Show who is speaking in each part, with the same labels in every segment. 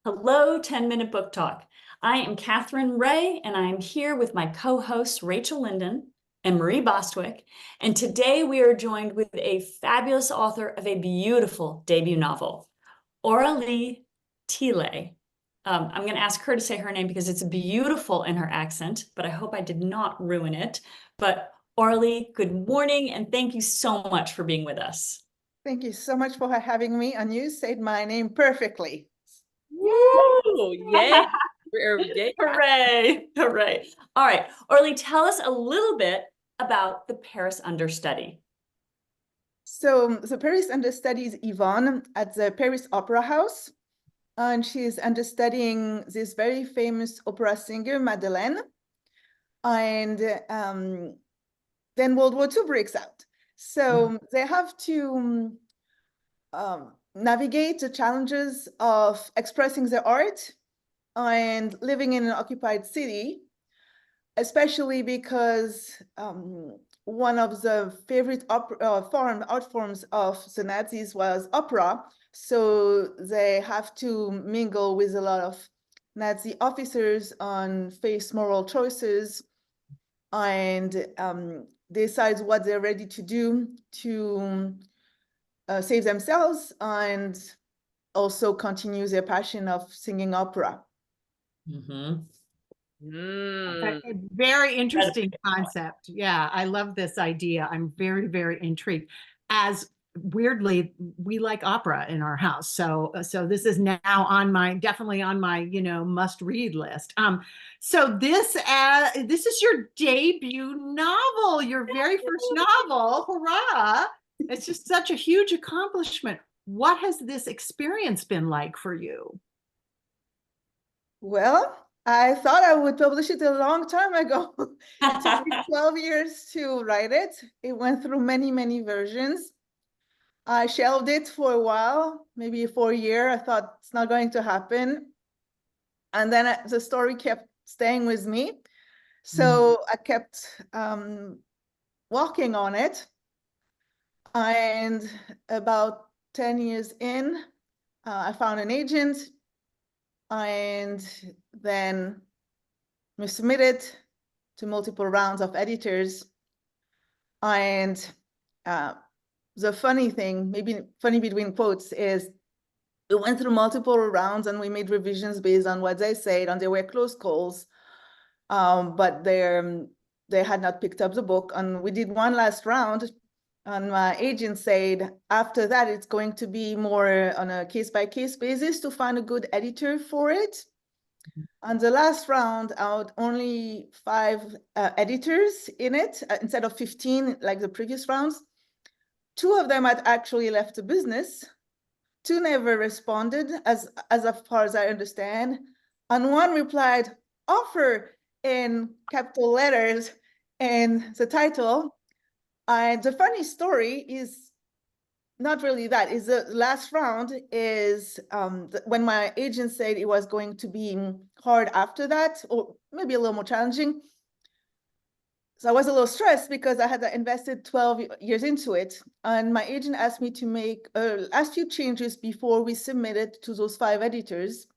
Speaker 1: Hello, 10-Minute Book Talk. I am Katherine Reay, and I am here with my co-hosts Rachel Linden and Marie Bostwick. And today we are joined with a fabulous author of a beautiful debut novel, Aurelie Theile. I'm going to ask her to say her name because it's beautiful in her accent, but I hope I did not ruin it. But Aurelie, good morning, and thank you so much for being with us.
Speaker 2: Thank you so much for having me, and you said my name perfectly.
Speaker 3: Woo! Yay! Yay.
Speaker 1: Hooray! Hooray! All right, Aurelie, tell us a little bit about the Paris Understudy.
Speaker 2: So the Paris Understudy is Yvonne at the Paris Opera House, and she's understudying this very famous opera singer, Madeleine. And then World War II breaks out. So they have to navigate the challenges of expressing their art and living in an occupied city, especially because one of the favorite art forms of the Nazis was opera. So they have to mingle with a lot of Nazi officers and face moral choices and decide what they're ready to do to save themselves and also continue their passion of singing opera.
Speaker 1: Mm-hmm.
Speaker 4: A very interesting concept. Yeah, I love this idea. I'm very, very intrigued. As weirdly, we like opera in our house, so this is now definitely on my must read list. So this is your debut novel, your very first novel. Hurrah! It's just such a huge accomplishment. What has this experience been like for you?
Speaker 2: Well, I thought I would publish it a long time ago. It took me 12 years to write it. It went through many, many versions. I shelved it for a while, maybe for a year. I thought it's not going to happen. And then the story kept staying with me. So I kept working on it. And about 10 years in, I found an agent. And then we submitted to multiple rounds of editors. And the funny thing, maybe funny between quotes, is we went through multiple rounds and we made revisions based on what they said, and there were close calls, but they had not picked up the book. And we did one last round, and my agent said, after that, it's going to be more on a case-by-case basis to find a good editor for it. On the last round, out only 5 editors in it, instead of 15 like the previous rounds. 2 of them had actually left the business. 2 never responded, as far as I understand. And 1 replied, offer, in capital letters and the title. And the funny story is not really that. Is the last round is when my agent said it was going to be hard after that, or maybe a little more challenging. So I was a little stressed because I had invested 12 years into it. And my agent asked me to make last few changes before we submitted to those 5 editors.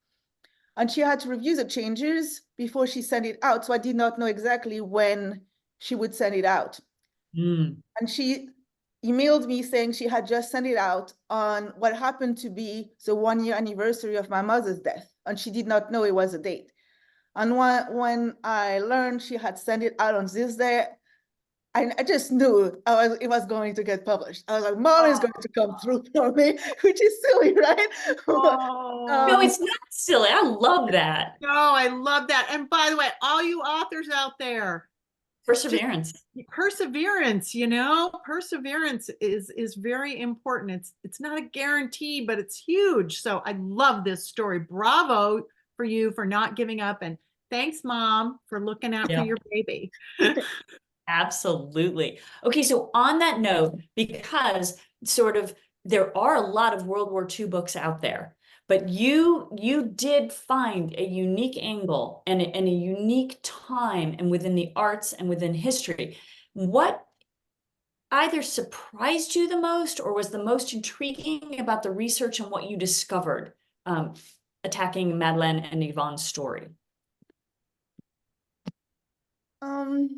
Speaker 2: And she had to review the changes before she sent it out. So I did not know exactly when she would send it out. And she emailed me saying she had just sent it out on what happened to be the 1-year anniversary of my mother's death. And she did not know it was a date. And when I learned she had sent it out on this day, I just knew it was going to get published. I was like, Mom is going to come through for me, which is silly, right?
Speaker 1: No, it's not silly. I love that.
Speaker 4: No, I love that. And by the way, all you authors out there,
Speaker 1: Perseverance.
Speaker 4: Perseverance, perseverance is very important. It's not a guarantee, but it's huge. So I love this story. Bravo for you for not giving up, and thanks, Mom, for looking out for your baby.
Speaker 1: Absolutely. Okay, so on that note, because there are a lot of World War II books out there, but you did find a unique angle and a unique time, and within the arts and within history. What either surprised you the most or was the most intriguing about the research and what you discovered attacking Madeleine and Yvonne's story?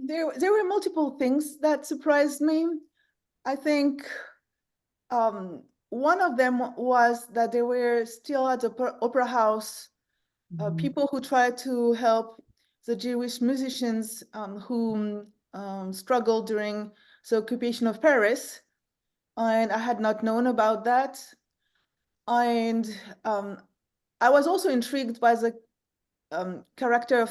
Speaker 2: There were multiple things that surprised me. I think one of them was that there were still at the opera house people who tried to help the Jewish musicians who struggled during the occupation of Paris. And I had not known about that. And I was also intrigued by the character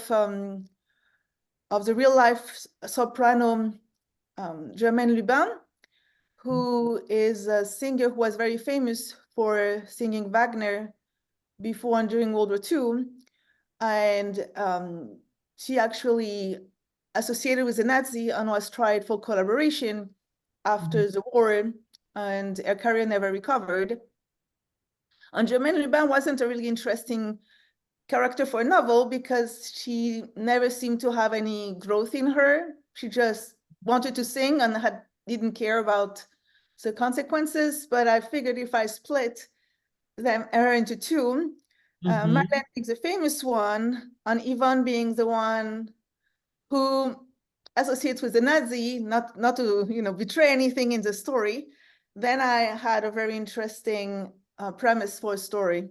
Speaker 2: of the real life soprano Germaine Lubin, who is a singer who was very famous for singing Wagner before and during World War II. And she actually associated with the Nazi and was tried for collaboration after the war, and her career never recovered. And Germaine Lubin wasn't a really interesting character for a novel because she never seemed to have any growth in her. She just wanted to sing and didn't care about the consequences. But I figured if I split her into two, Madeleine being the famous one, and Yvonne being the one who associates with the Nazi, not to betray anything in the story, then I had a very interesting premise for a story.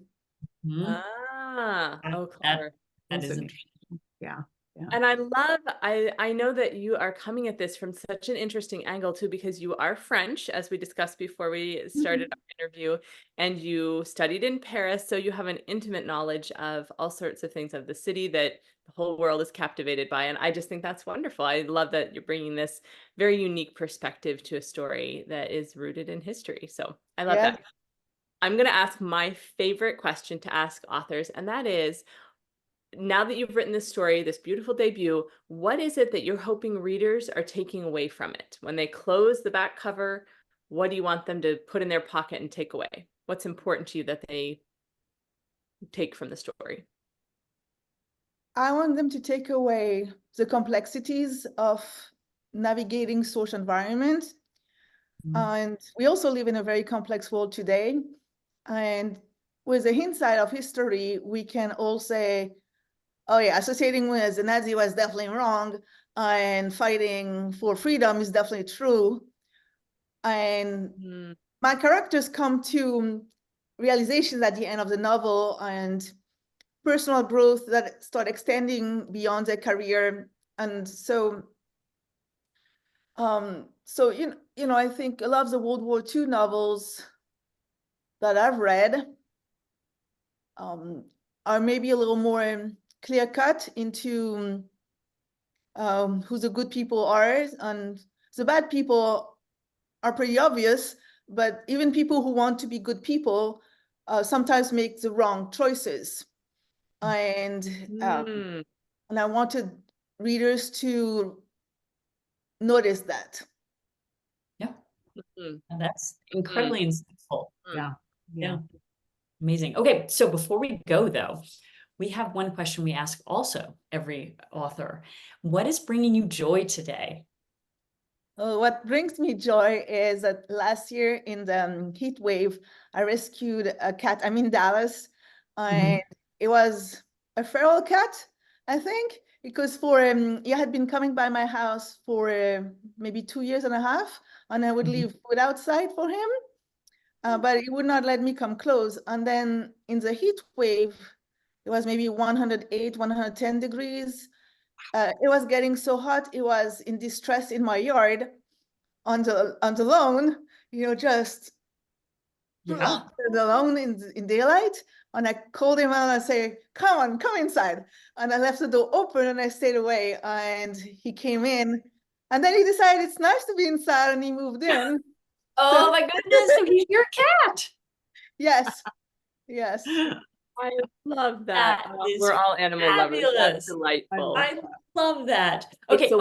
Speaker 3: Ah, oh, clever.
Speaker 1: That is interesting.
Speaker 4: Yeah. Yeah.
Speaker 3: And I know that you are coming at this from such an interesting angle too, because you are French, as we discussed before we started our interview, and you studied in Paris, so you have an intimate knowledge of all sorts of things of the city that the whole world is captivated by. And I just think that's wonderful. I love that you're bringing this very unique perspective to a story that is rooted in history. So I love that. I'm going to ask my favorite question to ask authors, and that is, now that you've written this story, this beautiful debut, what is it that you're hoping readers are taking away from it? When they close the back cover, what do you want them to put in their pocket and take away? What's important to you that they take from the story?
Speaker 2: I want them to take away the complexities of navigating social environment. And we also live in a very complex world today. And with the hindsight of history, we can all say, oh yeah, associating with the Nazi was definitely wrong, and fighting for freedom is definitely true. And my characters come to realizations at the end of the novel and personal growth that start extending beyond their career. And so, I think a lot of the World War II novels that I've read are maybe a little more clear cut into who the good people are, and the bad people are pretty obvious, but even people who want to be good people sometimes make the wrong choices. And I wanted readers to notice that.
Speaker 1: Yeah. And that's incredibly insightful.
Speaker 4: Yeah.
Speaker 1: Amazing. Okay, so before we go though, we have one question we ask also every author. What is bringing you joy today?
Speaker 2: What brings me joy is that last year in the heat wave, I rescued a cat. I'm in Dallas, and it was a feral cat, I think, because he had been coming by my house for maybe 2.5 years, and I would leave food outside for him, but he would not let me come close. And then in the heat wave, it was maybe 108, 110 degrees. It was getting so hot, it was in distress in my yard on the lawn, just alone in daylight. And I called him out and I say, come inside. And I left the door open and I stayed away, and he came in, and then he decided it's nice to be inside, and he moved in.
Speaker 1: Oh my goodness, so he's your cat.
Speaker 2: Yes.
Speaker 3: I love that. We're all animal lovers. That's delightful.
Speaker 1: I love that. Okay,
Speaker 3: so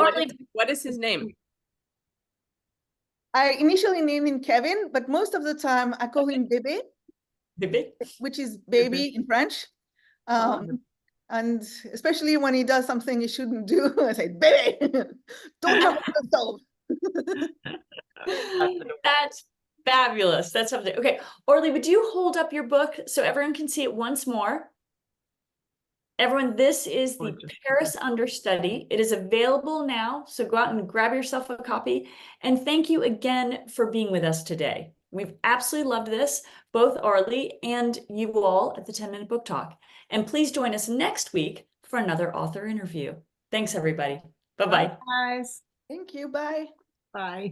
Speaker 3: what is his name?
Speaker 2: I initially named him Kevin, but most of the time I call him Bébé.
Speaker 1: Bébé,
Speaker 2: which is baby in French. And especially when he does something he shouldn't do, I say, Bébé, don't jump on the stove.
Speaker 1: That's fabulous. That's something. Okay, Aurelie, would you hold up your book so everyone can see it once more? Everyone, this is the
Speaker 4: Gorgeous.
Speaker 1: Paris Understudy. It is available now, so go out and grab yourself a copy. And thank you again for being with us today. We've absolutely loved this, both Aurelie and you all at the 10-Minute Book Talk. And please join us next week for another author interview. Thanks, everybody. Bye-bye.
Speaker 4: Bye, guys.
Speaker 2: Thank you. Bye.
Speaker 4: Bye.